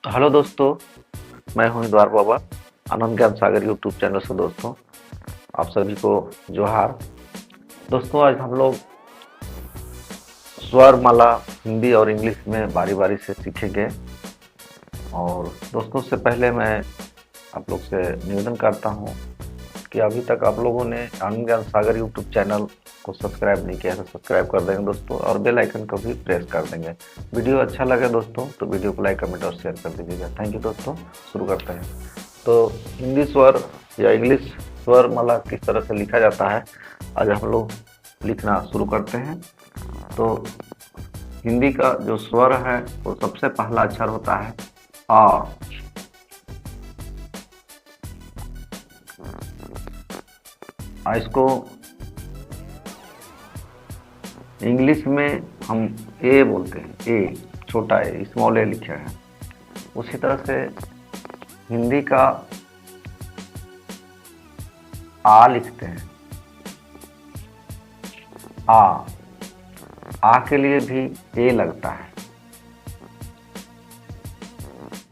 Hello दोस्तों, मैं हूं द्वार बाबा। आनंद ज्ञान सागर यूट्यूब चैनल से दोस्तों आप सभी को जोहार। दोस्तों आज हम लोग स्वर माला हिंदी और इंग्लिश में बारी बारी से सीखेंगे। और दोस्तों उससे पहले मैं आप लोग से निवेदन करता हूं कि अभी तक आप लोगों ने आनंद ज्ञान सागर यूट्यूब चैनल को सब्सक्राइब नहीं किया है तो सब्सक्राइब कर देंगे दोस्तों, और बेल आइकन को भी प्रेस कर देंगे। वीडियो अच्छा लगे दोस्तों तो वीडियो को लाइक, कमेंट और शेयर कर दीजिएगा। थैंक यू दोस्तों। शुरू करते हैं। तो हिंदी स्वर या इंग्लिश स्वर माला किस तरह से लिखा जाता है आज हम लोग लिखना शुरू करते हैं। तो हिंदी का जो स्वर है वो सबसे पहला अक्षर होता है आ। इसको इंग्लिश में हम ए बोलते हैं, ए छोटा ए, स्मॉल ए लिखा है। उसी तरह से हिंदी का आ लिखते हैं, आ के लिए भी ए लगता है,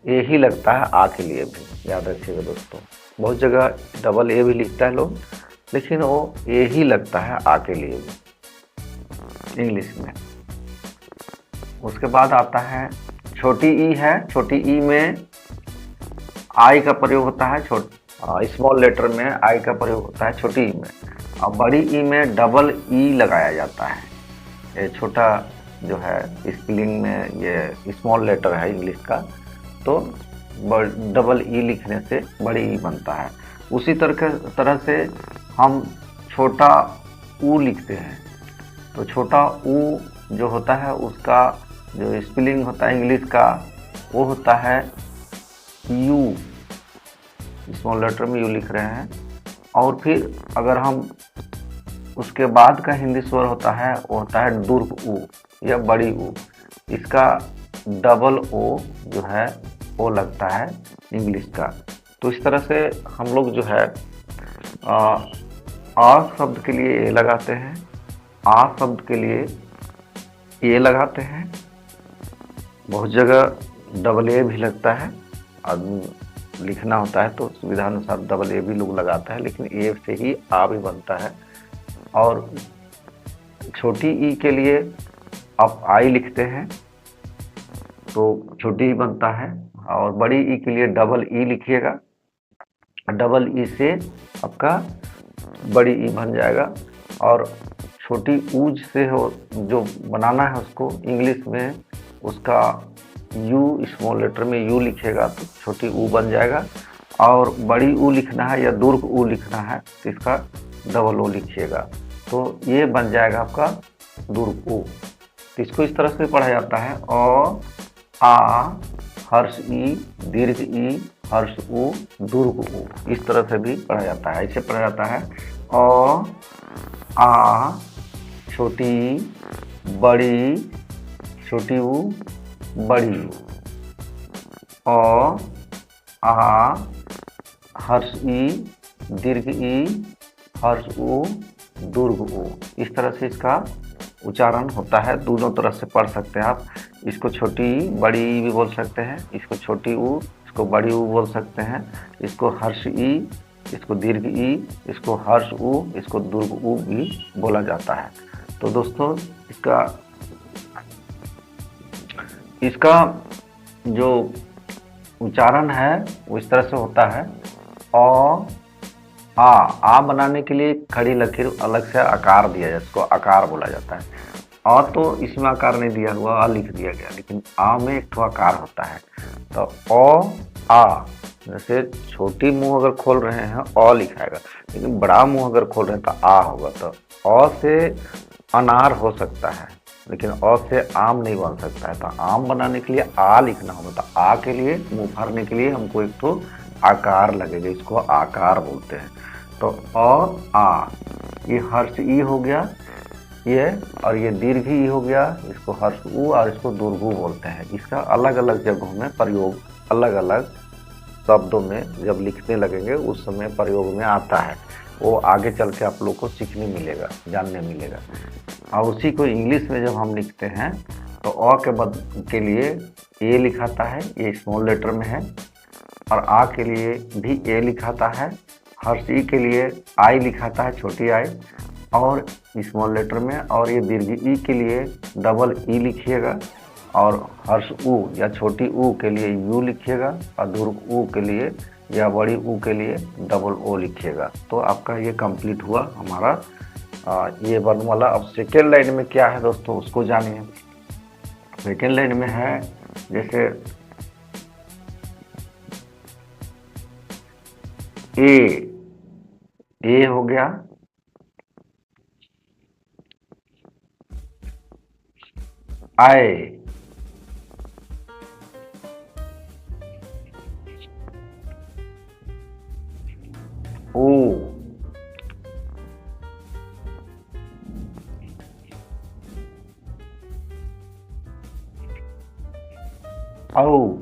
ए ही लगता है आ के लिए भी, याद रखिएगा दोस्तों। बहुत जगह डबल ए भी लिखता है लोग, लेकिन वो ए ही लगता है आ के लिए भी इंग्लिश में। उसके बाद आता है छोटी ई है। छोटी ई में आई का प्रयोग होता है, स्मॉल लेटर में आई का प्रयोग होता है छोटी ई में। और बड़ी ई में डबल ई लगाया जाता है। ये छोटा जो है स्पेलिंग में ये स्मॉल लेटर है इंग्लिश का, तो डबल ई लिखने से बड़ी ई बनता है। उसी तरह से हम छोटा ऊ लिखते हैं। तो छोटा ऊ जो होता है उसका जो स्पेलिंग होता है इंग्लिश का वो होता है यू, स्मॉल लेटर में यू लिख रहे हैं। और फिर अगर हम उसके बाद का हिंदी स्वर होता है वो होता है दीर्घ ऊ या बड़ी ऊ। इसका डबल ओ जो है वो लगता है इंग्लिश का। तो इस तरह से हम लोग जो है आ शब्द के लिए ए लगाते हैं, आ शब्द के लिए ए लगाते हैं। बहुत जगह डबल ए भी लगता है, आदमी लिखना होता है तो सुविधा अनुसार डबल ए भी लोग लगाता है, लेकिन ए से ही आ भी बनता है। और छोटी ई के लिए आप आई लिखते हैं तो छोटी ई बनता है। और बड़ी ई के लिए डबल ई लिखिएगा, डबल ई से आपका बड़ी ई बन जाएगा। और छोटी ऊज से हो जो बनाना है उसको इंग्लिश में, उसका यू स्मॉल लेटर में यू लिखेगा तो छोटी ऊ बन जाएगा। और बड़ी ऊ लिखना है या दीर्घ ऊ लिखना है तो इसका डबल ओ लिखिएगा, तो ये बन जाएगा आपका दीर्घ ऊ। तो इसको इस तरह से पढ़ा जाता है अ आ हर्ष ई दीर्घ ई हर्ष ऊ दीर्घ ऊ। इस तरह से भी पढ़ा जाता है। ऐसे पढ़ा जाता है अ आ छोटी बड़ी छोटी ऊ बड़ी ऊ। अ आ हर्ष ई दीर्घ ई हर्ष ऊ दीर्घ ऊ। इस तरह से इसका उच्चारण होता है। दोनों तरह से पढ़ सकते हैं आप। इसको छोटी बड़ी ई भी बोल सकते हैं, इसको छोटी ऊ इसको बड़ी ऊ बोल सकते हैं, इसको हर्ष ई इसको दीर्घ ई इसको हर्ष ऊ इसको दीर्घ ऊ भी बोला जाता है। तो दोस्तों इसका जो उच्चारण है वो इस तरह से होता है आ बनाने के लिए खड़ी लकीर अलग से आकार दिया जाता है, इसको आकार बोला जाता है। आ तो इसमें आकार नहीं दिया हुआ, आ लिख दिया गया, लेकिन आ में एक तो आकार होता है। तो आ जैसे छोटी मुंह अगर खोल रहे हैं अ लिखाएगा, लेकिन बड़ा मुंह अगर खोल रहे हैं तो आ होगा। तो अ से अनार हो सकता है, लेकिन अ से आम नहीं बन सकता है। तो आम बनाने के लिए आ लिखना होगा, तो आ के लिए मुंह भरने के लिए हमको एक तो आकार लगेगा, इसको आकार बोलते हैं। तो आ ये हर्ष ई हो गया ये, और ये दीर्घ ई हो गया, इसको हर्ष ऊ और इसको दीर्घ ऊ बोलते हैं। इसका अलग अलग जगहों में प्रयोग अलग अलग शब्दों में जब लिखने लगेंगे उस समय प्रयोग में आता है। वो आगे चल के आप लोग को सीखने मिलेगा, जानने मिलेगा। और उसी को इंग्लिश में जब हम लिखते हैं तो अ के लिए ए लिखाता है, ये स्मॉल लेटर में है, और आ के लिए भी ए लिखाता है, हर्ष ई के लिए आई लिखाता है, छोटी आई और स्मॉल लेटर में, और ये दीर्घ ई के लिए डबल ई लिखिएगा, और हर्ष ऊ या छोटी ऊ के लिए यू लिखिएगा, और दीर्घ ऊ के लिए या बड़ी ऊ के लिए डबल ओ लिखिएगा। तो आपका ये कंप्लीट हुआ हमारा ये वर्णमाला। अब सेकेंड लाइन में क्या है दोस्तों, उसको जानिए। सेकेंड लाइन में है जैसे ए हो गया, आई, ओ, औ,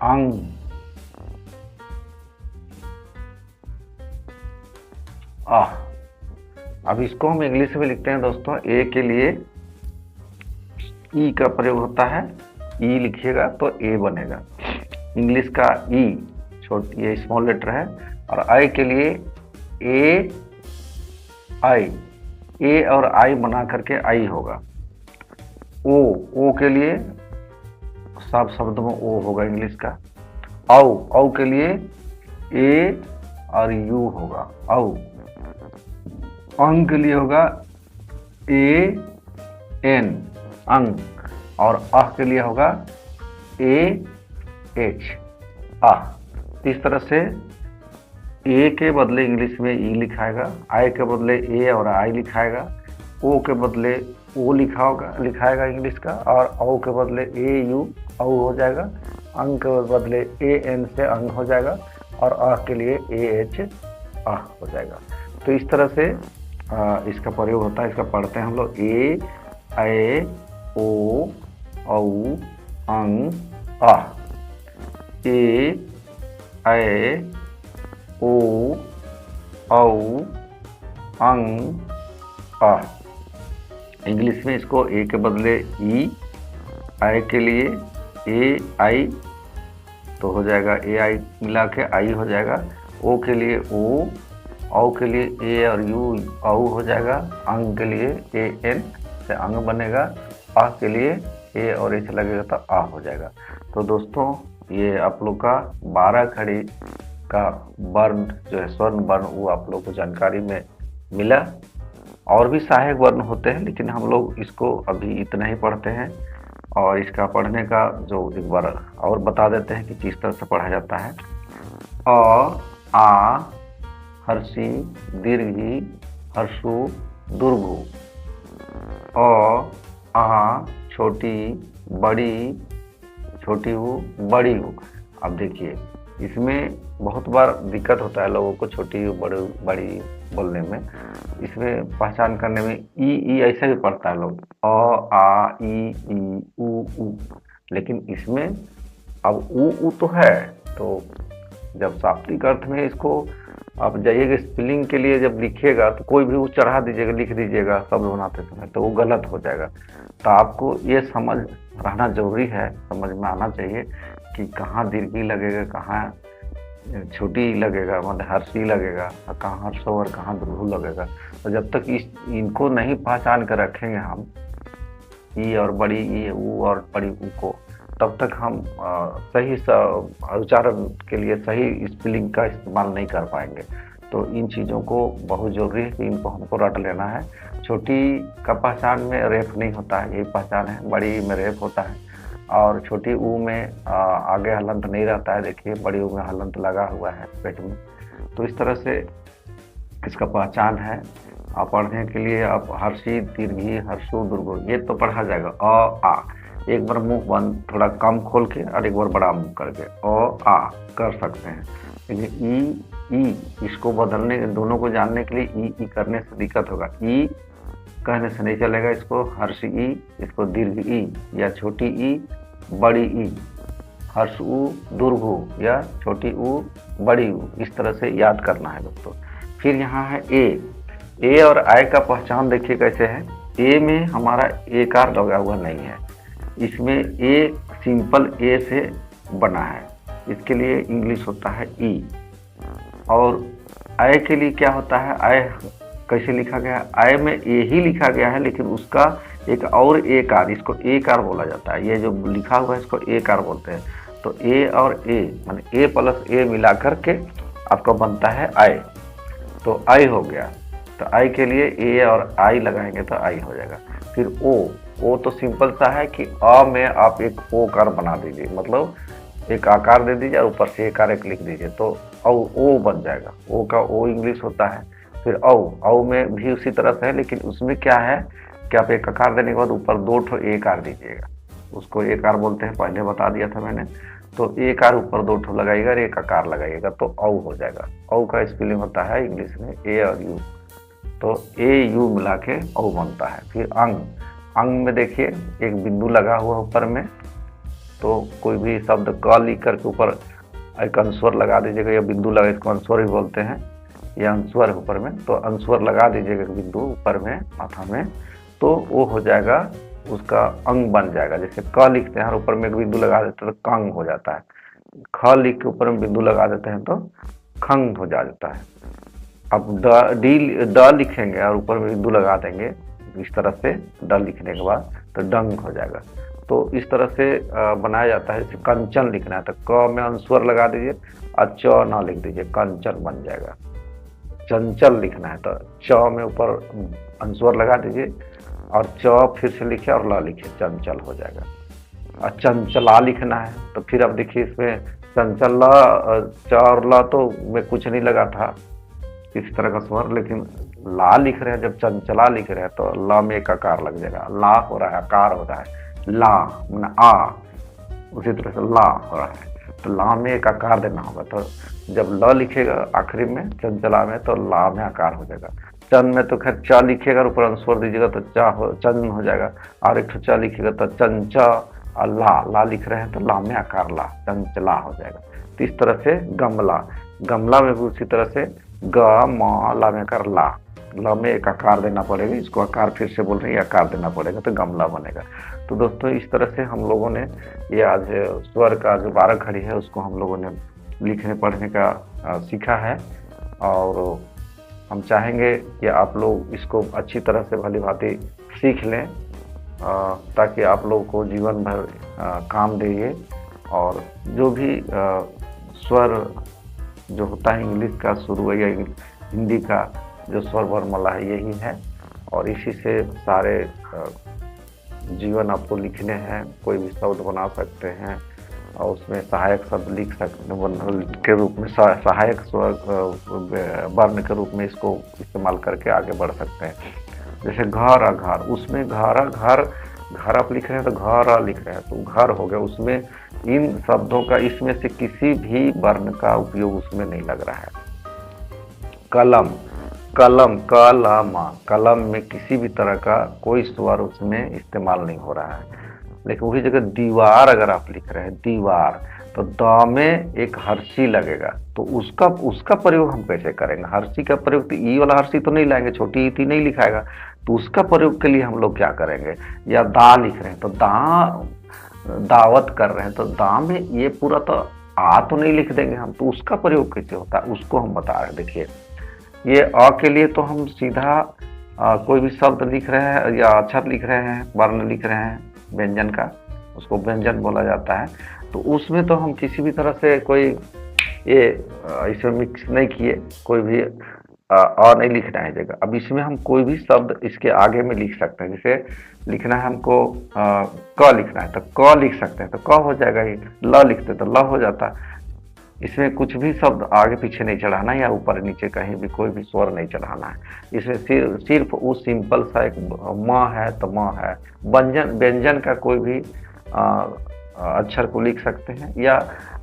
अंग, आह। अब इसको हम इंग्लिश में लिखते हैं दोस्तों। ए के लिए ई का प्रयोग होता है, ई लिखिएगा तो ए बनेगा। इंग्लिश का ई छोटी ये स्मॉल लेटर है, और आई के लिए ए आई, ए और आई बना करके आई होगा। ओ के लिए सब शब्द में ओ होगा इंग्लिश का। औ के लिए ए और यू होगा, औ। अंग के लिए होगा ए एन, अंग, और अह के लिए होगा ए एच, आह। इस तरह से ए के बदले इंग्लिश में ई लिखाएगा, आई के बदले ए और आई लिखाएगा, ओ के बदले ओ लिखाएगा इंग्लिश का, और औ के बदले ए यू औ हो जाएगा, अंग के बदले ए एन से अंग हो जाएगा, और अह के लिए ए एच आह हो जाएगा। तो इस तरह से इसका प्रयोग होता है। इसका पढ़ते हैं हम लोग। ए ओ औ अंग आह, ए ओ औ अंग आह। इंग्लिश में इसको ए के बदले ई, आई के लिए ए आई तो हो जाएगा ए आई मिला के आई हो जाएगा, ओ के लिए ओ, औ के लिए ए और यू औ हो जाएगा, अंग के लिए ए एन से अंग बनेगा, आ के लिए ए और एच लगेगा तो आ हो जाएगा। तो दोस्तों ये आप लोग का 12 खड़ी का वर्ण जो है स्वर्ण वर्ण वो आप लोग को जानकारी में मिला। और भी सहायक वर्ण होते हैं, लेकिन हम लोग इसको अभी इतना ही पढ़ते हैं। और इसका पढ़ने का जो एक बार और बता देते हैं कि किस तरह से पढ़ा जाता है। अ आ हर्षी दीर्घी हर्षु दुर्घु, अ आ छोटी बड़ी छोटी हूँ बड़ी हूँ। अब देखिए इसमें बहुत बार दिक्कत होता है लोगों को छोटी बड़ी बोलने में, इसमें पहचान करने में। ई ऐसा भी पढ़ता है लोग, अ आ ई उ, लेकिन इसमें अब उ तो है, तो जब शाब्दिक अर्थ में इसको आप जाइएगा स्पेलिंग के लिए जब लिखिएगा तो कोई भी वो चढ़ा दीजिएगा, लिख दीजिएगा शब्द बनाते समय, तो वो गलत हो जाएगा। तो आपको ये समझ रहना जरूरी है, समझ में आना चाहिए कि कहाँ दीर्घी लगेगा, कहाँ छोटी लगेगा, मतलब हर्षी लगेगा, और कहाँ हर्षो और कहाँ दुर्घु लगेगा। तो जब तक इनको नहीं पहचान कर रखेंगे हम, ई और बड़ी ई ऊ और बड़ी ऊ को, तब तक हम सही उच्चारण के लिए सही स्पेलिंग का इस्तेमाल नहीं कर पाएंगे। तो इन चीज़ों को बहुत ज़रूरी है कि इनको हमको रट लेना है। छोटी का पहचान में रेफ नहीं होता है, यही पहचान है। बड़ी में रेफ होता है, और छोटी ऊ में आगे हलंत नहीं रहता है। देखिए बड़ी ऊ में हलंत लगा हुआ है पेट में। तो इस तरह से इसका पहचान है। आप पढ़ने के लिए आप हर्षी दीर्घी हर्षु दुर्गु ये तो पढ़ा जाएगा। अ आ एक बार मुंह बंद थोड़ा कम खोल के और एक बार बड़ा मुंह करके अ आ कर सकते हैं। लेकिन ई इसको बदलने दोनों को जानने के लिए ई करने से दिक्कत होगा। ई कहने से नहीं चलेगा, इसको हर्ष ई, इसको दीर्घ ई या छोटी ई बड़ी ई, हर्ष ऊ दुर्घु या छोटी ऊ बड़ी ऊ, इस तरह से याद करना है दोस्तों। फिर यहाँ है ए और आई का पहचान देखिए कैसे है। ए में हमारा ए कार लगा हुआ नहीं है, इसमें ए सिंपल ए से बना है, इसके लिए इंग्लिश होता है ई। और आई के लिए क्या होता है, आई कैसे लिखा गया है, आई में ए ही लिखा गया है, लेकिन उसका एक और ए कार, इसको ए कार बोला जाता है। ये जो लिखा हुआ है इसको ए कार बोलते हैं। तो ए और ए माने ए प्लस ए मिला करके आपका बनता है आई। तो आई हो गया। तो आई के लिए ए और आई लगाएंगे तो आई हो जाएगा। फिर ओ तो सिंपल सा है कि अ में आप एक ओ कार बना दीजिए, मतलब एक आकार दे दीजिए और ऊपर से एक एक लिख दीजिए तो ओ बन जाएगा। ओ का ओ इंग्लिश होता है। फिर औ में भी उसी तरह से है, लेकिन उसमें क्या है कि आप एक आकार देने के बाद ऊपर 2 ठो ए कार दीजिएगा, उसको ए कार बोलते हैं, पहले बता दिया था मैंने। तो ए कार ऊपर 2 ठो लगाइएगा और एक आकार लगाइएगा तो औ हो जाएगा। औ का स्पेलिंग होता है इंग्लिश में ए और यू, तो ए यू मिला के औ बनता है। फिर अंग में देखिए एक बिंदु लगा हुआ ऊपर में, तो कोई भी शब्द क लिख करके ऊपर एक अंस्वर लगा दीजिएगा, या बिंदु लगा, इसको अंस्वर भी बोलते हैं, या अंस्वर है ऊपर में, तो अंस्वर लगा दीजिएगा बिंदु ऊपर में माथा में, तो वो हो जाएगा, उसका अंग बन जाएगा। जैसे क लिखते हैं और ऊपर में एक बिंदु लगा देते हैं तो कंग हो जाता है, ख लिख के ऊपर में बिंदु लगा देते हैं तो खंग हो जाता है। अब ड लिखेंगे और ऊपर में बिंदु लगा देंगे इस तरह से, ड लिखने के बाद तो डंग हो जाएगा। तो इस तरह से बनाया जाता है। जैसे कंचन लिखना है तो क में अंस्वर लगा दीजिए और च ना लिख दीजिए, कंचन बन जाएगा। चंचल लिखना है तो च में ऊपर अंस्वर लगा दीजिए और च फिर से लिखिए और ल लिखिए, चंचल हो जाएगा। और चंचला लिखना है तो फिर अब देखिए इसमें चंचल च और ल तो में कुछ नहीं लगा था किसी तरह का स्वर, लेकिन ला लिख रहे हैं, जब चंचला लिख रहे हैं तो ल में एक आकार लग जाएगा, ला हो रहा है, आकार हो रहा है, ला माने आ, उसी तरह से ला हो रहा है तो ला में एक आकार देना होगा। तो जब ल लिखेगा आखिरी में चंचला में तो ला में आकार हो जाएगा। चन में तो खैर च लिखेगा और ऊपर अंस्वर दीजिएगा तो चन हो जाएगा, और एक च लिखेगा तो चंच, और ला लिख रहे हैं तो ला में आकार ला, चंचला हो जाएगा। तो इस तरह से गमला में भी उसी तरह से ग म ला में आकार ला, ल में एक आकार देना पड़ेगा, इसको आकार फिर से बोल रहे हैं, आकार देना पड़ेगा तो गमला बनेगा। तो दोस्तों इस तरह से हम लोगों ने ये आज स्वर का जो 12 खड़ी है उसको हम लोगों ने लिखने पढ़ने का सीखा है, और हम चाहेंगे कि आप लोग इसको अच्छी तरह से भली भांति सीख लें, ताकि आप लोगों को जीवन भर काम दे ये। और जो भी स्वर जो होता है इंग्लिश का शुरू या हिंदी का जो स्वर वर्णमाला है यही है, और इसी से सारे जीवन आपको लिखने हैं। कोई भी शब्द बना सकते हैं और उसमें सहायक शब्द लिख सकते के रूप में, सहायक स्वर वर्ण के रूप में इसको इस्तेमाल करके आगे बढ़ सकते हैं। जैसे घर घर, उसमें घर आप लिख रहे हैं तो घर लिख रहे हैं तो घर हो गया, उसमें इन शब्दों का इसमें से किसी भी वर्ण का उपयोग उसमें नहीं लग रहा है। कलम कलम में किसी भी तरह का कोई स्वर उसमें इस्तेमाल नहीं हो रहा है। लेकिन वही जगह दीवार अगर आप लिख रहे हैं दीवार, तो द में एक हर्षी लगेगा, तो उसका प्रयोग हम कैसे करेंगे? हर्षी का प्रयोग तो ई वाला हर्षी तो नहीं लाएंगे, छोटी ई थी नहीं लिखाएगा, तो उसका प्रयोग के लिए हम लोग क्या करेंगे? या दा लिख रहे हैं तो दावत कर रहे हैं तो दा में ये पूरा तो आ तो नहीं लिख देंगे हम, तो उसका प्रयोग कैसे होता है उसको हम बता रहे हैं। देखिए ये अ के लिए तो हम सीधा कोई भी शब्द लिख रहे हैं या अक्षर लिख रहे हैं, वर्ण लिख रहे हैं व्यंजन का, उसको व्यंजन बोला जाता है। तो उसमें तो हम किसी भी तरह से कोई ये इसमें मिक्स नहीं किए, कोई भी अ नहीं लिखना है जगह। अब इसमें हम कोई भी शब्द इसके आगे में लिख सकते हैं। जैसे लिखना है हमको क लिखना है तो क लिख सकते हैं तो क हो जाएगा, ही ल लिखते तो ल हो जाता। इसमें कुछ भी शब्द आगे पीछे नहीं चढ़ाना या ऊपर नीचे कहीं भी कोई भी स्वर नहीं चढ़ाना है। इसमें सिर्फ वो सिंपल सा एक म है तो म है। व्यंजन का कोई भी अक्षर को लिख सकते हैं, या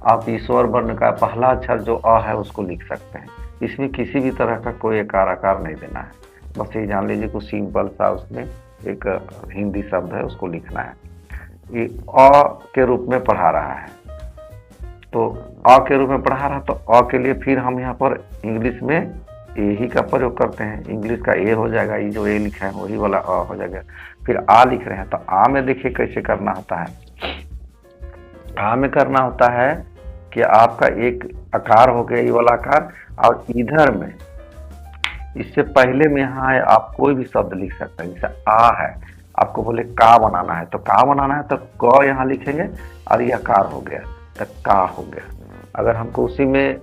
आप ईश्वर वर्ण का पहला अक्षर जो अ है उसको लिख सकते हैं। इसमें किसी भी तरह का कोई आकार नहीं देना है, बस ये जान लीजिए कुछ सिंपल सा उसमें एक हिंदी शब्द है उसको लिखना है। ये अ के रूप में पढ़ा रहा है तो अ के रूप में पढ़ा रहा, तो अ के लिए फिर हम यहाँ पर इंग्लिश में ए ही का प्रयोग करते हैं। इंग्लिश का ए हो जाएगा, ये जो ए लिखा है वही वाला अ हो जाएगा। फिर आ लिख रहे हैं तो आ में देखिए कैसे करना होता है। आ में करना होता है कि आपका एक आकार हो गया, ये वाला आकार, और इधर में इससे पहले में यहाँ है, आप कोई भी शब्द लिख सकते हैं। जैसे आ है, आपको बोले का बनाना है तो का बनाना है तो क यहाँ लिखेंगे और ये आकार हो गया तो का हो गया। अगर हमको उसी में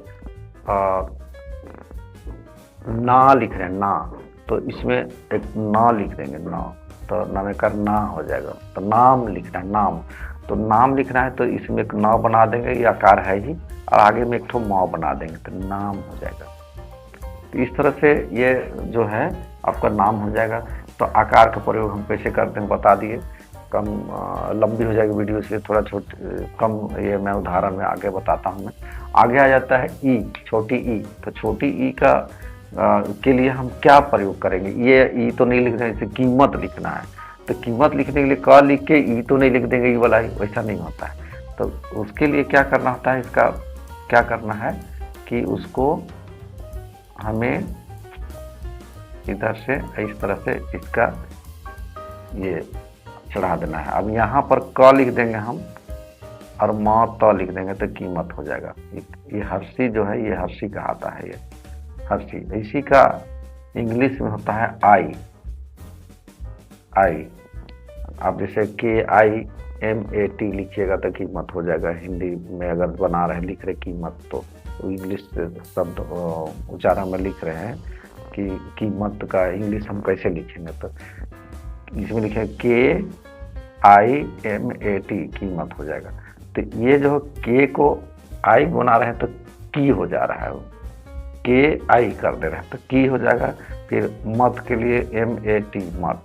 ना लिख रहे हैं ना, तो इसमें एक ना लिख देंगे ना, तो नामेकर ना हो जाएगा। तो नाम लिखना है नाम, तो नाम लिखना है तो इसमें एक ना बना देंगे, ये आकार है ही, और आगे में एक ठो माँ बना देंगे तो नाम हो जाएगा। तो इस तरह से ये जो है आपका नाम हो जाएगा। तो आकार का प्रयोग हम कैसे करते हैं बता दिए। कम लंबी हो जाएगी वीडियो, इसलिए थोड़ा कम ये मैं उदाहरण में आगे बताता हूँ। मैं आगे आ जाता है ई, छोटी ई। तो छोटी ई का के लिए हम क्या प्रयोग करेंगे। ये ई तो नहीं लिख रहे, इसे कीमत लिखना है तो कीमत लिखने के लिए क लिख के ई तो नहीं लिख देंगे, ई वाला ही, वैसा नहीं होता है। तो उसके लिए क्या करना होता है, इसका क्या करना है कि उसको हमें इधर से इस तरह से इसका ये चढ़ा देना है। अब यहाँ पर क लिख देंगे हम और म त लिख देंगे तो कीमत हो जाएगा। ये हर्षी जो है, ये हर्षी कहलाता है, ये हर्षी। इसी का इंग्लिश में होता है आई। आई आप जैसे KIMAT लिखिएगा तो कीमत हो जाएगा। हिंदी में अगर बना रहे लिख रहे कीमत, तो इंग्लिश शब्द उच्चारण में लिख रहे हैं कि कीमत का इंग्लिश हम कैसे लिखेंगे, तो इसमें लिखे KIMAT कीमत हो जाएगा। तो ये जो के को आई बना रहे हैं तो की हो जा रहा है, के आई कर दे रहे हैं तो की हो जाएगा। फिर मत के लिए MAT मत,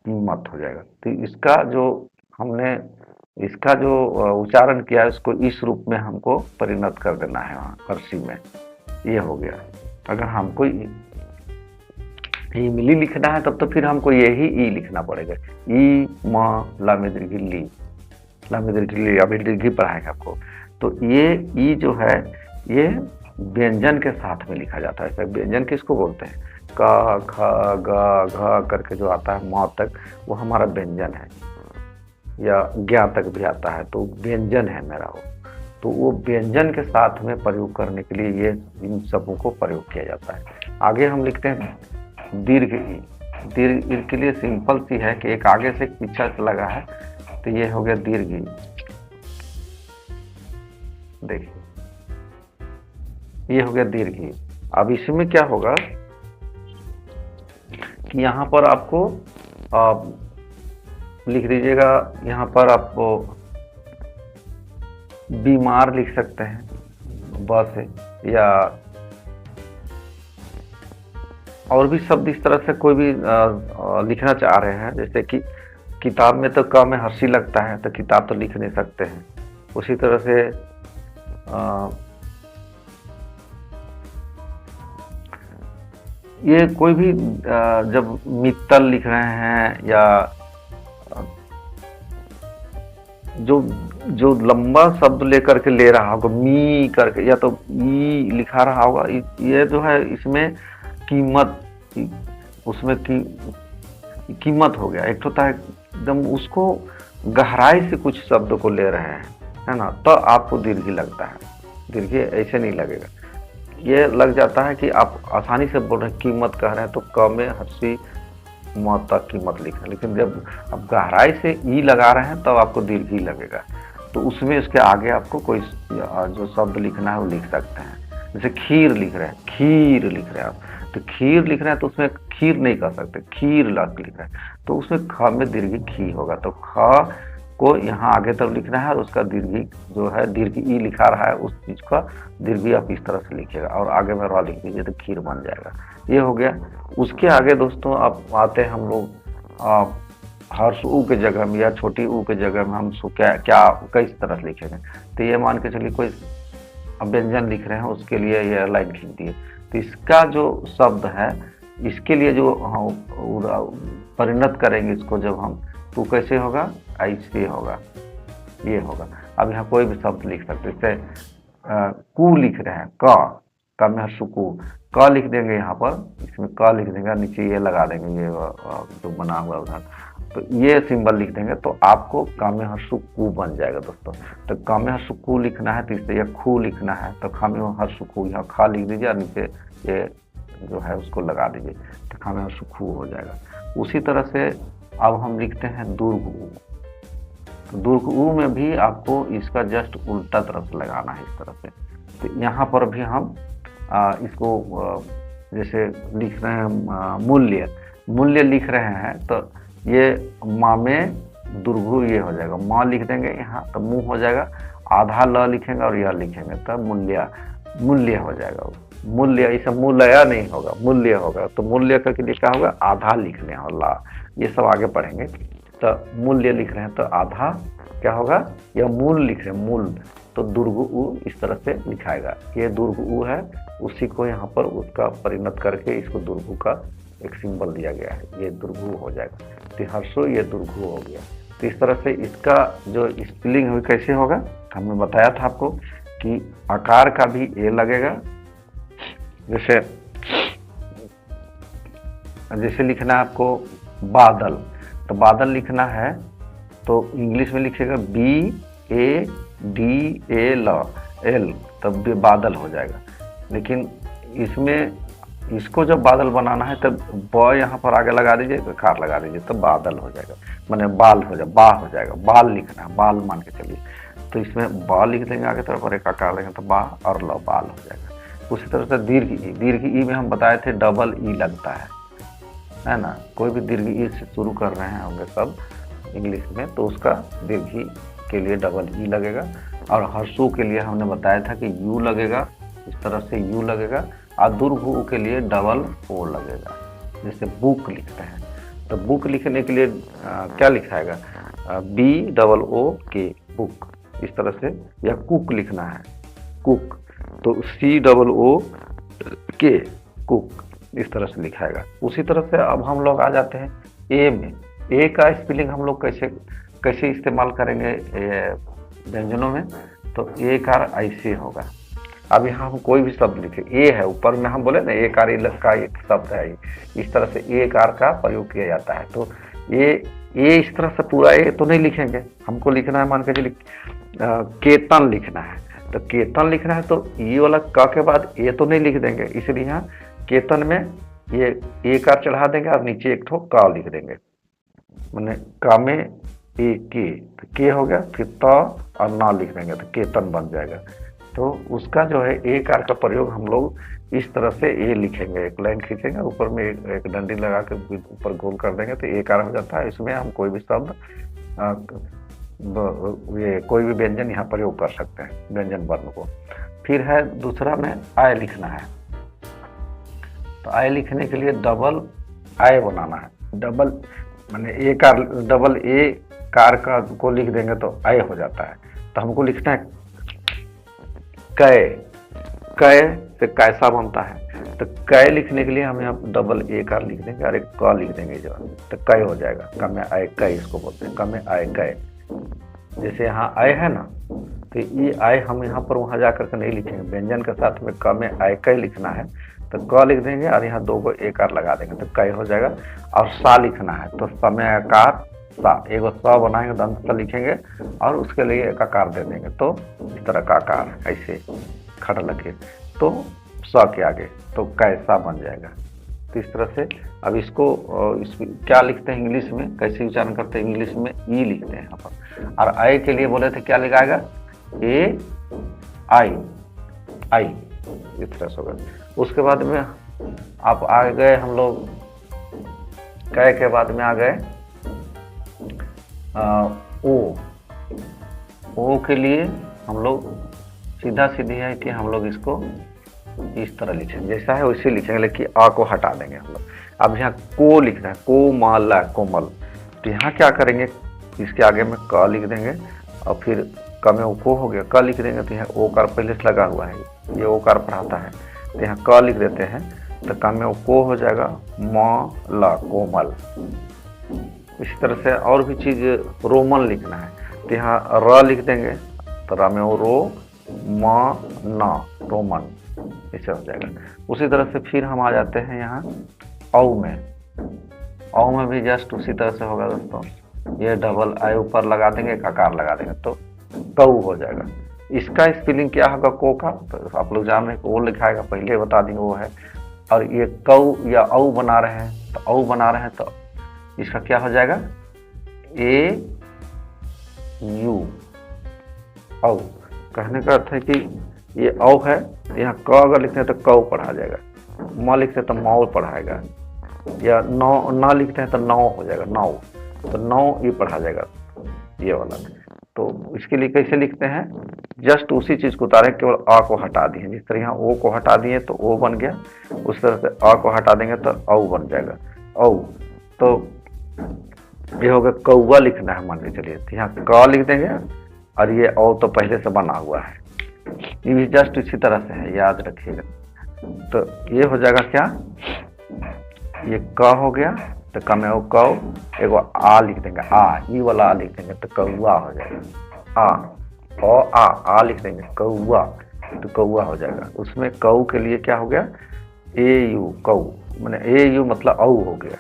कीमत हो जाएगा। तो इसका जो हमने इसका जो उच्चारण किया है उसको इस रूप में हमको परिणत कर देना है वहाँ हर्षी में। ये हो गया। अगर हमको इमली लिखना है तब तो फिर हमको यही ई लिखना पड़ेगा। ई म लामे दीर्घ ली, लामे दीर्घ ली, अभी दीर्घी पढ़ाएंगे आपको। तो ये ई जो है ये व्यंजन के साथ में लिखा जाता है। व्यंजन किसको बोलते हैं, क ख ग घ करके जो आता है म तक, वो हमारा व्यंजन है, या ज्ञा तक भी आता है तो व्यंजन है मेरा वो। तो वो व्यंजन के साथ में प्रयोग करने के लिए ये इन सबों को प्रयोग किया जाता है। आगे हम लिखते हैं दीर्घ ई। दीर्घ ई के लिए सिंपल सी है कि एक आगे से पीछे से लगा है, तो ये हो गया दीर्घ ई। देखिए ये हो गया दीर्घ ई। अब इसमें क्या होगा कि यहाँ पर आपको लिख दीजिएगा, यहाँ पर आपको बीमार लिख सकते हैं ब से, या और भी शब्द इस तरह से कोई भी लिखना चाह रहे हैं। जैसे कि किताब में तो क में हर्षी लगता है तो किताब तो लिख नहीं सकते हैं। उसी तरह से ये कोई भी जब मित्तल लिख रहे हैं, या जो लंबा शब्द लेकर के ले रहा होगा मी करके, या तो ई लिखा रहा होगा, ये जो है इसमें कीमत, उसमें कीमत हो गया। एक होता है एकदम उसको गहराई से कुछ शब्द को ले रहे हैं, है ना, तो आपको दीर्घी लगता है। दीर्घी ऐसे नहीं लगेगा, ये लग जाता है कि आप आसानी से बोल रहे हैं कीमत कह रहे हैं तो क में हर्षी म तक कीमत लिख रहे हैं। लेकिन जब आप गहराई से ई लगा रहे हैं तब आपको दीर्घी लगेगा। तो उसमें उसके आगे आपको कोई जो शब्द लिखना है वो लिख सकते हैं। जैसे खीर लिख रहे हैं, खीर लिख रहे हैं आप, तो खीर लिख रहे हैं तो उसमें खीर नहीं कर सकते, खीर लिख रहे हैं तो उसमें ख में दीर्घी खी होगा। तो ख को यहाँ आगे तक लिखना है और उसका दीर्घी जो है दीर्घ ई लिखा रहा है उस चीज का दीर्घी आप इस तरह से लिखिएगा और आगे में र लिख दीजिए तो खीर बन जाएगा। ये हो गया। उसके आगे दोस्तों आप आते हैं हम लोग हर्ष ऊ के जगह में या छोटी ऊ के जगह में हम क्या किस तरह से लिखेंगे। तो ये मान के चलिए कोई व्यंजन लिख रहे हैं, उसके लिए ये लाइन खींच दिए। तो इसका जो शब्द है इसके लिए जो परिणत करेंगे इसको जब हम, तो कैसे होगा, ऐसे होगा, ये होगा। अब यहाँ कोई भी शब्द लिख सकते, जैसे कू लिख रहे हैं, क क में हर्षु कु, क लिख देंगे यहाँ पर, इसमें क लिख देंगे, नीचे ये लगा देंगे, ये जो बना हुआ उधर, तो ये सिंबल लिख देंगे तो आपको क में हर्षु कु बन जाएगा दोस्तों। तो क में हर्षु कु लिखना है तो इससे ये खू लिखना है, तो ख में हर्षु कु, यहाँ ख लिख दीजिए और नीचे ये जो है उसको लगा दीजिए, तो ख में हर्षु कु हो जाएगा। उसी तरह से अब हम लिखते हैं दुर्ग उ। तो दुर्ग उ में भी आपको इसका जस्ट उल्टा तरफ से लगाना है, इस तरह से। तो यहाँ पर भी हम इसको जैसे लिख रहे हैं मूल्य, मूल्य लिख रहे हैं, तो ये माँ में दुर्घु ये हो जाएगा, माँ लिख देंगे यहाँ तो मुँह हो जाएगा, आधा ल लिखेंगे और यह लिखेंगे तो मूल्य, मूल्य हो जाएगा। मूल्य, इसे मूल्य नहीं होगा, मूल्य होगा। तो मूल्य का के लिए क्या होगा, आधा लिख लें और ला, ये सब आगे पढ़ेंगे। तो मूल्य लिख रहे हैं तो आधा क्या होगा, यह मूल लिख रहे हैं, मूल, तो दुर्ग उ इस तरह से लिखाएगा। ये दुर्ग उ है, उसी को यहाँ पर उसका परिणत करके इसको दुर्गु का एक सिंबल दिया गया है, ये दुर्गु हो जाएगा। तो हर्षो ये दुर्गु हो गया। तो इस तरह से इसका जो स्पेलिंग है कैसे होगा, हमने बताया था आपको कि आकार का भी ए लगेगा। जैसे जैसे लिखना है आपको बादल, तो बादल लिखना है तो इंग्लिश में लिखिएगा BADL, तब भी बादल हो जाएगा। लेकिन इसमें इसको जब बादल बनाना है तब ब यहाँ पर आगे लगा दीजिए, कार लगा दीजिए, तो बादल हो जाएगा, माने बाल हो जाएगा, बा हो जाएगा, बाल लिखना है, बाल मान के चलिए। तो इसमें बा लिख देंगे आगे तरफ और एक आकार लेंगे तो बा और ल, बाल हो जाएगा। उसी तरह से दीर्घ ई, दीर्घ ई में हम बताए थे डबल ई लगता है ना। कोई भी दीर्घ ई से शुरू कर रहे हैं होंगे सब इंग्लिश में, तो उसका दीर्घ ई के लिए डबल ई लगेगा। और हर्षु के लिए हमने बताया था कि यू लगेगा, इस तरह से यू लगेगा। और दुर्घ उ के लिए डबल ओ लगेगा। जैसे बुक लिखते हैं तो बुक लिखने के लिए क्या लिखाएगा, BOOK, बुक, इस तरह से। या कुक लिखना है, कुक, तो COOK, कुक, इस तरह से लिखाएगा। उसी तरह से अब हम लोग आ जाते हैं ए में। ए का स्पेलिंग हम लोग कैसे इस्तेमाल करेंगे व्यंजनों में, तो ए कार ऐसे होगा। अब यहाँ हम कोई भी शब्द लिखे, ए है ऊपर में, हम बोले ना ए कार का एक शब्द है, इस तरह से ए कार का प्रयोग किया जाता है। तो ए इस तरह से पूरा ए तो नहीं लिखेंगे, हमको लिखना है, मान के चलिए केतन लिखना है, तो केतन लिखना है तो ये वाला क के बाद ए तो नहीं लिख देंगे, इसलिए यहाँ केतन में ये ए कार चढ़ा देंगे और नीचे एक ठो का लिख देंगे, मैंने का में ए के हो गया, फिर त और ना लिख देंगे तो केतन बन जाएगा। तो उसका जो है ए कार का प्रयोग हम लोग इस तरह से ए लिखेंगे, एक लाइन खींचेंगे, ऊपर में एक डंडी लगा के ऊपर गोल कर देंगे तो ए कार हो जाता है। इसमें हम कोई भी शब्द ये कोई भी व्यंजन यहाँ प्रयोग कर सकते हैं, व्यंजन वर्ण को। फिर है दूसरा में आय लिखना है, तो आय लिखने के लिए डबल आय बनाना है। डबल माने ए कार, डबल ए कार का को लिख देंगे तो आय हो जाता है। तो हमको लिखना है कै, कै से कैसा बनता है, तो कै लिखने के लिए हम यहाँ डबल ए कार लिख देंगे और एक क लिख देंगे जो, तो कै हो जाएगा। क में आय कै इसको बोलते हैं, क में आय कै। जैसे यहाँ आय है ना, तो ये आय हम यहाँ पर वहाँ जा करके नहीं लिखेंगे, व्यंजन के साथ में क में आय कै लिखना है तो क लिख देंगे और यहाँ दो को ए कार लगा देंगे तो कै हो जाएगा। और सा लिखना है तो समय आकार सा, एगो सा बनाएंगे दंत सा लिखेंगे और उसके लिए एक आकार दे देंगे, तो इस तरह का आकार ऐसे खड़ा लगे तो सा के आगे तो कैसा बन जाएगा। तो इस तरह से अब इसको क्या लिखते हैं इंग्लिश में, कैसे उच्चारण करते हैं इंग्लिश में, ई लिखते हैं यहाँ पर। और आई के लिए बोले थे क्या लिखाएगा, ए आई, आई, इस तरह से होगा। उसके बाद में आप आ गए हम लोग कै के बाद में आ गए ओ के लिए हम लोग सीधा सीधी है कि हम लोग इसको इस तरह लिखेंगे, जैसा है वैसे लिखेंगे, लेकिन आ को हटा देंगे हम लोग। अब यहाँ को लिखना है, कोमल, कोमल, तो यहाँ क्या करेंगे, इसके आगे में क लिख देंगे और फिर क में को हो गया, क लिख देंगे तो यहाँ ओ कार पहले से लगा हुआ है, ये ओ कार पढ़ाता है, तो यहाँ क लिख देते हैं तो क में को हो जाएगा, म कोमल। इसी तरह से और भी चीज़ रोमन लिखना है तो यहाँ र लिख देंगे तो र में वो रो, म न, रोमन। ऐसे हो जाएगा। उसी तरह से फिर हम आ जाते हैं यहाँ औ में। औ में भी जस्ट उसी तरह से होगा दोस्तों, ये डबल आई ऊपर लगा देंगे, एक आकार लगा देंगे तो कऊ हो जाएगा। इसका स्पेलिंग क्या होगा को का, तो आप लोग जान रहे हैं वो लिखाएगा, पहले बता देंगे वो है। और ये कऊ या औ बना रहे हैं, तो औ बना रहे हैं तो इसका क्या हो जाएगा, ए यू औ। कहने का अर्थ है कि ये औ है, यहाँ क अगर लिखते हैं तो कऊ पढ़ा जाएगा, म लिखते हैं तो मौ पढ़ाएगा, या नौ ना लिखते हैं तो नौ हो जाएगा, नौ, तो नौ ये पढ़ा जाएगा ये वाला। तो इसके लिए कैसे लिखते हैं, जस्ट उसी चीज को उतारे, केवल अ को हटा दिए। जिस तरह यहाँ ओ को हटा दिए तो ओ बन गया, उस तरह से अ को हटा देंगे तो औ बन जाएगा, औ। तो ये होगा कौवा लिखना है मान के चलिए, तो यहाँ क लिख देंगे और ये औ तो पहले से बना हुआ है, ये भी जस्ट इसी तरह से है, याद रखिएगा। तो ये हो जाएगा क्या, ये क हो गया तो क में कौ, एगो आ लिख देंगे, आ ई वाला आ लिख देंगे तो कौआ हो जाएगा, आ ओ आ लिख देंगे कौआ तो कौआ हो जाएगा। उसमें कौ के लिए क्या हो गया, ए यू कौ, मैंने ए यू मतलब औ हो गया।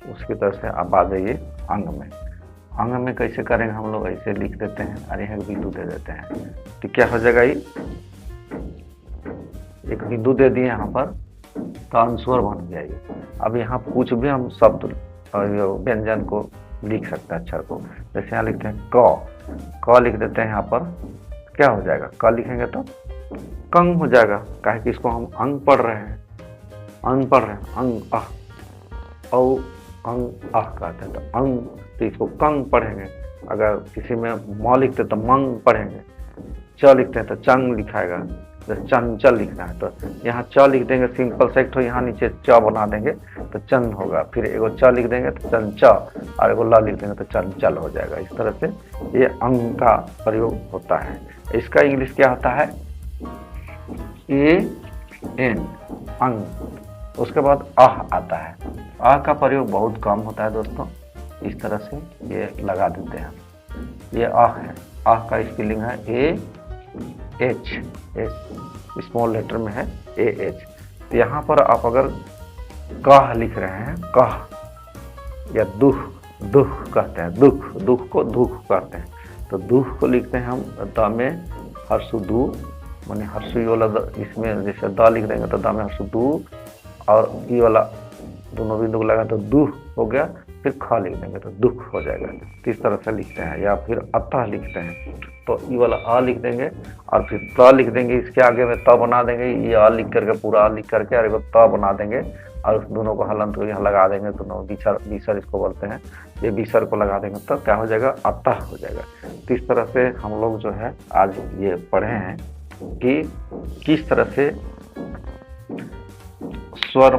उसकी तरफ से आप आ जाइए अंग में। अंग में कैसे करेंगे हम लोग, ऐसे लिख देते हैं और यहाँ बिंदु दे देते हैं, तो क्या हो जाएगा, ये एक बिंदु दे दिए यहाँ पर तो अनुस्वर बन गया ये। अब यहाँ कुछ भी हम शब्द व्यंजन को लिख सकते हैं अक्षर को, जैसे यहाँ लिखते हैं क लिख देते हैं यहाँ पर, क्या हो जाएगा, क लिखेंगे तो कंग हो जाएगा, काहे कि इसको हम अंग पढ़ रहे हैं, अंग पढ़ रहे हैं, अंग अह औ अंग अह कहते हैं, तो अंग, तो इसको कंग पढ़ेंगे। अगर किसी में म लिखते तो मंग पढ़ेंगे, च लिखते हैं तो चंग लिखाएगा, जैसे चंचल लिखना है तो यहाँ च लिख देंगे, सिंपल से एक तो यहाँ नीचे च बना देंगे तो चंद होगा, फिर एगो च लिख देंगे तो चंच, और एगो ल लिख देंगे तो चंचल हो जाएगा। इस तरह से ये अंग का प्रयोग होता है। इसका इंग्लिश क्या होता है, ए एन अंग। उसके बाद आह आता है, आह का प्रयोग बहुत कम होता है दोस्तों, इस तरह से ये लगा देते हैं। ये आह है, आह का स्पेलिंग है A H, S small letter में है ए एच। तो यहाँ पर आप अगर कह लिख रहे हैं, कह या दुख, दुख कहते हैं, दुख, दुख को दुख कहते हैं, तो दुख को लिखते हैं हम द में हर्षु दू, माने हर्षु वाला इसमें जैसे द लिख देंगे तो द में हर्षु दू, और ई वाला दोनों बिंदु को लगा तो दुख हो गया, फिर ख लिख देंगे तो दुख हो जाएगा। तो इस तरह से लिखते हैं, या फिर अतः लिखते हैं तो ई वाला अ लिख देंगे और फिर त लिख देंगे, इसके आगे में त बना देंगे, ये अ लिख करके पूरा अ लिख करके और एगो त बना देंगे और उस दोनों को हलंत को यहाँ लगा देंगे, दोनों बीसर इसको बोलते हैं, ये बीसर को लगा देंगे तो क्या हो जाएगा, अतः हो जाएगा। तो इस तरह से हम लोग जो है आज ये पढ़े हैं कि किस तरह से स्वर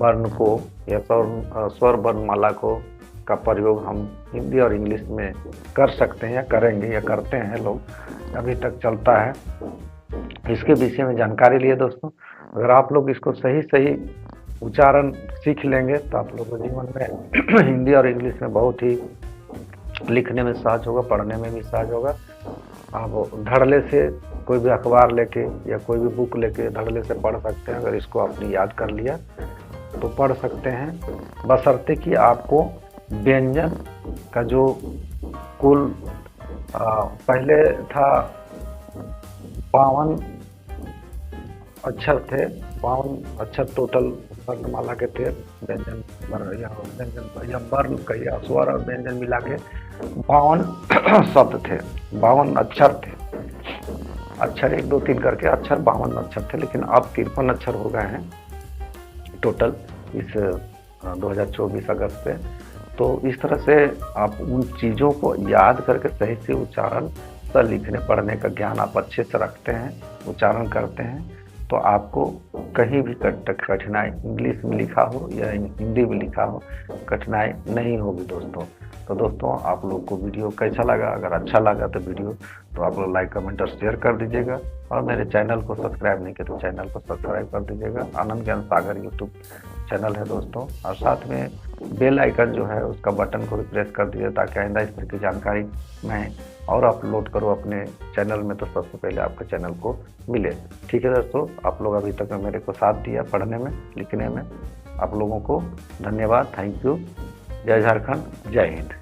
वर्ण को या स्वर वर्णमाला को का प्रयोग हम हिंदी और इंग्लिश में कर सकते हैं या करेंगे या करते हैं, लोग अभी तक चलता है। इसके विषय में जानकारी लिए दोस्तों, अगर आप लोग इसको सही सही उच्चारण सीख लेंगे तो आप लोग को जीवन में हिंदी और इंग्लिश में बहुत ही लिखने में सहज होगा, पढ़ने में भी सहज होगा। आप धड़ल्ले से कोई भी अखबार लेके या कोई भी बुक लेके धड़ल्ले से पढ़ सकते हैं। अगर इसको आपने याद कर लिया तो पढ़ सकते हैं, बशर्ते कि आपको व्यंजन का जो कुल पहले था 52 अक्षर थे, 52 अक्षर टोटल वर्णमाला के थे, व्यंजन या वर्ण कहिए, स्वर और व्यंजन मिला के 52 शब्द थे, 52 अक्षर थे, अक्षर 1 2 3 करके अक्षर 52 अक्षर थे, लेकिन अब 53 अक्षर हो गए हैं टोटल इस 2024 अगस्त से। तो इस तरह से आप उन चीज़ों को याद करके सही से उच्चारण से लिखने पढ़ने का ज्ञान आप अच्छे से रखते हैं, उच्चारण करते हैं, तो आपको कहीं भी कठिनाई, इंग्लिश में लिखा हो या हिंदी में लिखा हो, कठिनाई नहीं होगी दोस्तों। तो दोस्तों आप लोग को वीडियो कैसा लगा, अगर अच्छा लगा तो वीडियो तो आप लोग लाइक कमेंट और शेयर कर दीजिएगा, और मेरे चैनल को सब्सक्राइब नहीं किया तो चैनल को सब्सक्राइब कर दीजिएगा। आनंद ज्ञान सागर यूट्यूब चैनल है दोस्तों, और साथ में बेल आइकन जो है उसका बटन को भी प्रेस कर दीजिए, ताकि आइंदा इस तरह की जानकारी मैं और अपलोड करूँ अपने चैनल में तो सबसे पहले आपके चैनल को मिले। ठीक है दोस्तों, आप लोग अभी तक मेरे को साथ दिया पढ़ने में लिखने में, आप लोगों को धन्यवाद, थैंक यू। जय झारखंड, जय हिंद।